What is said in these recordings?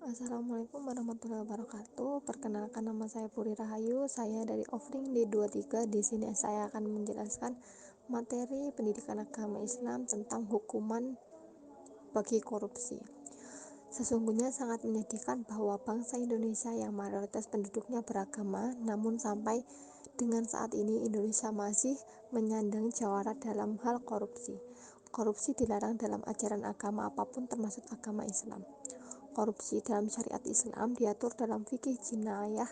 Assalamualaikum warahmatullahi wabarakatuh. Perkenalkan, nama saya Puri Rahayu. Saya dari Offering D23. Di sini saya akan menjelaskan materi pendidikan agama Islam tentang hukuman bagi korupsi. Sesungguhnya sangat menyedihkan bahwa bangsa Indonesia yang mayoritas penduduknya beragama, namun sampai dengan saat ini Indonesia masih menyandang jawara dalam hal korupsi. Korupsi dilarang dalam ajaran agama apapun termasuk agama Islam. Korupsi dalam syariat Islam diatur dalam fikih jinayah.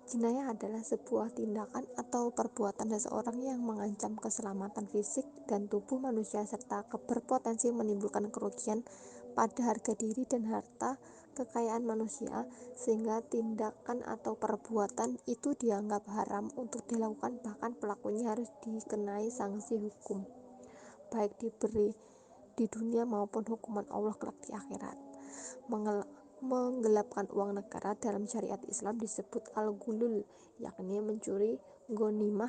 Jinayah adalah sebuah tindakan atau perbuatan seseorang yang mengancam keselamatan fisik dan tubuh manusia serta berpotensi menimbulkan kerugian pada harga diri dan harta kekayaan manusia, sehingga tindakan atau perbuatan itu dianggap haram untuk dilakukan, bahkan pelakunya harus dikenai sanksi hukum, baik diberi di dunia maupun hukuman Allah kelak di akhirat. Menggelapkan uang negara dalam syariat Islam disebut al-ghulul, yakni mencuri ghanimah,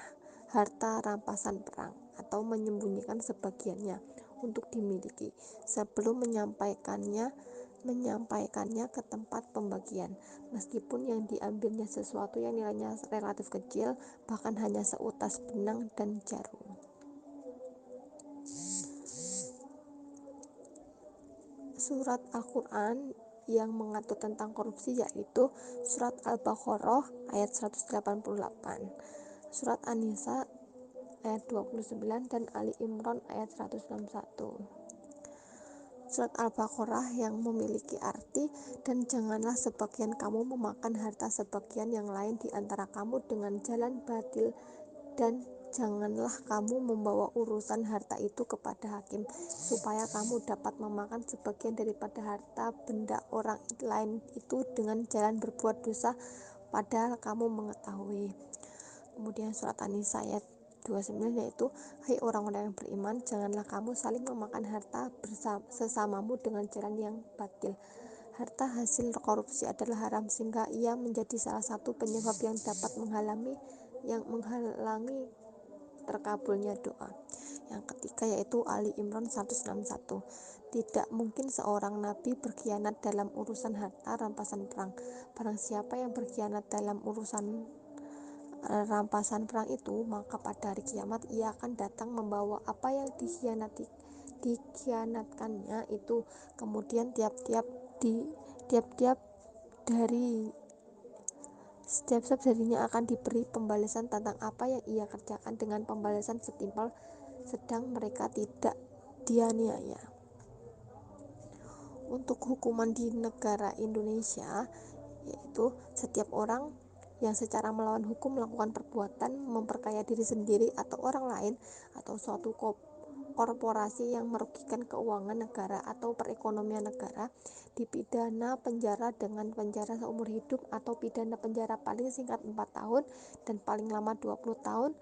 harta rampasan perang, atau menyembunyikan sebagiannya untuk dimiliki sebelum menyampaikannya ke tempat pembagian, meskipun yang diambilnya sesuatu yang nilainya relatif kecil, bahkan hanya seutas benang dan jarum. Surat Al-Quran yang mengatur tentang korupsi yaitu Surat Al-Baqarah ayat 188, Surat An-Nisa ayat 29, dan Ali Imran ayat 161. Surat Al-Baqarah yang memiliki arti, dan janganlah sebagian kamu memakan harta sebagian yang lain di antara kamu dengan jalan batil, dan janganlah kamu membawa urusan harta itu kepada hakim, supaya kamu dapat memakan sebagian daripada harta benda orang lain itu dengan jalan berbuat dosa, padahal kamu mengetahui. Kemudian surat An-Nisa ayat 29 yaitu, hai orang-orang yang beriman, janganlah kamu saling memakan harta sesamamu dengan jalan yang batil. Harta hasil korupsi adalah haram, sehingga ia menjadi salah satu penyebab yang dapat menghalangi terkabulnya doa. Yang ketiga yaitu Ali Imran 161. Tidak mungkin seorang nabi berkhianat dalam urusan harta rampasan perang. Barang siapa yang berkhianat dalam urusan rampasan perang itu, maka pada hari kiamat ia akan datang membawa apa yang dikhianatkannya itu. Kemudian tiap-tiap darinya akan diberi pembalasan tentang apa yang ia kerjakan dengan pembalasan setimpal, sedang mereka tidak dianiaya. Untuk hukuman di negara Indonesia, yaitu setiap orang yang secara melawan hukum melakukan perbuatan memperkaya diri sendiri atau orang lain, atau suatu korporasi yang merugikan keuangan negara atau perekonomian negara, dipidana penjara dengan penjara seumur hidup atau pidana penjara paling singkat 4 tahun dan paling lama 20 tahun,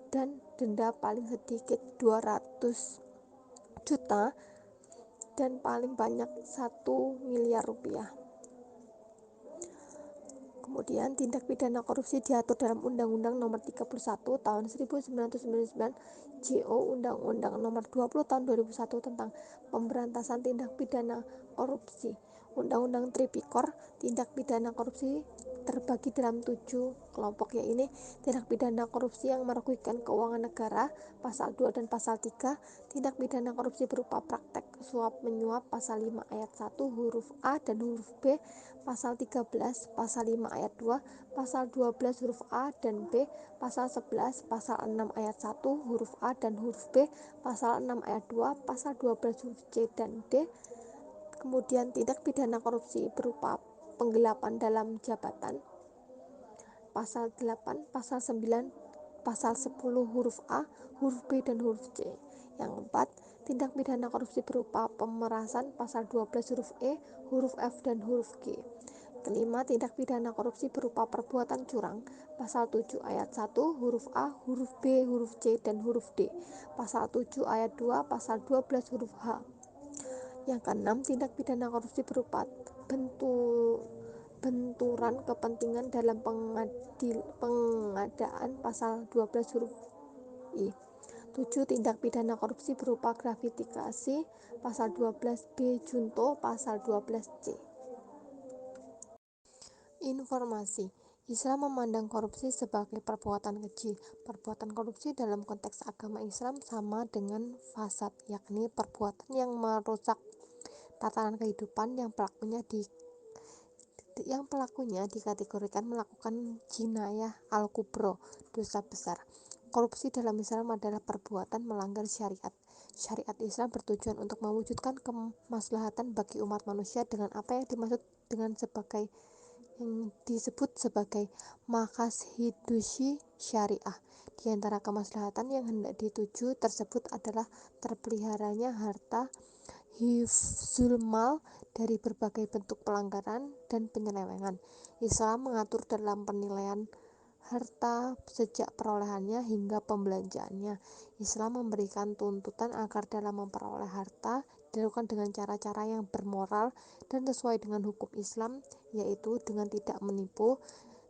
dan denda paling sedikit 200 juta dan paling banyak 1 miliar rupiah. Kemudian tindak pidana korupsi diatur dalam Undang-Undang Nomor 31 Tahun 1999, JO Undang-Undang Nomor 20 Tahun 2001 tentang Pemberantasan Tindak Pidana Korupsi. Undang-Undang Tipikor tindak pidana korupsi terbagi dalam 7 kelompok, yaitu tindak pidana korupsi yang merugikan keuangan negara pasal 2 dan pasal 3, tindak pidana korupsi berupa praktek suap menyuap pasal 5 ayat 1 huruf A dan huruf B, pasal 13, pasal 5 ayat 2, pasal 12 huruf A dan B, pasal 11, pasal 6 ayat 1 huruf A dan huruf B, pasal 6 ayat 2, pasal 12 huruf C dan D. Kemudian tindak pidana korupsi berupa penggelapan dalam jabatan, pasal 8, pasal 9, pasal 10 huruf A, huruf B dan huruf C. Yang keempat, tindak pidana korupsi berupa pemerasan, pasal 12 huruf E, huruf F dan huruf G. Kelima, tindak pidana korupsi berupa perbuatan curang, pasal 7 ayat 1 huruf A, huruf B, huruf C dan huruf D, pasal 7 ayat 2, pasal 12 huruf H. Yang keenam, tindak pidana korupsi berupa benturan kepentingan dalam pengadaan, pasal 12 huruf I. 7. Tindak pidana korupsi berupa gratifikasi, pasal 12B junto, pasal 12C. Informasi. Islam memandang korupsi sebagai perbuatan keji. Perbuatan korupsi dalam konteks agama Islam sama dengan fasad, yakni perbuatan yang merusak tatanan kehidupan yang pelakunya dikategorikan melakukan jinayah al-kubro, dosa besar. Korupsi dalam Islam adalah perbuatan melanggar syariat. Syariat Islam bertujuan untuk mewujudkan kemaslahatan bagi umat manusia dengan apa yang disebut sebagai maqasidus syariah. Di antara kemaslahatan yang hendak dituju tersebut adalah terpeliharanya harta, hifzul mal dari berbagai bentuk pelanggaran dan penyelewengan. Islam mengatur dalam penilaian harta sejak perolehannya hingga pembelanjaannya. Islam memberikan tuntutan agar dalam memperoleh harta dilakukan dengan cara-cara yang bermoral dan sesuai dengan hukum Islam, yaitu dengan tidak menipu,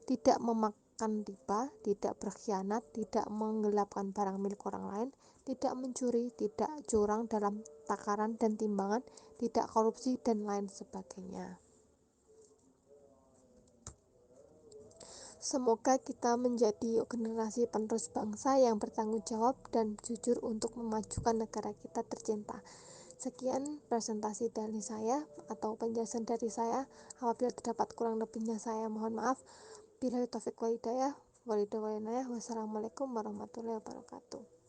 tidak memakan riba, tidak berkhianat, tidak menggelapkan barang milik orang lain, tidak mencuri, tidak curang dalam takaran dan timbangan, tidak korupsi, dan lain sebagainya. Semoga kita menjadi generasi penerus bangsa yang bertanggung jawab dan jujur untuk memajukan negara kita tercinta. Sekian presentasi dari saya atau penjelasan dari saya. Apabila terdapat kurang lebihnya saya mohon maaf. Billahi taufiq wal hidayah. Wassalamualaikum warahmatullahi wabarakatuh.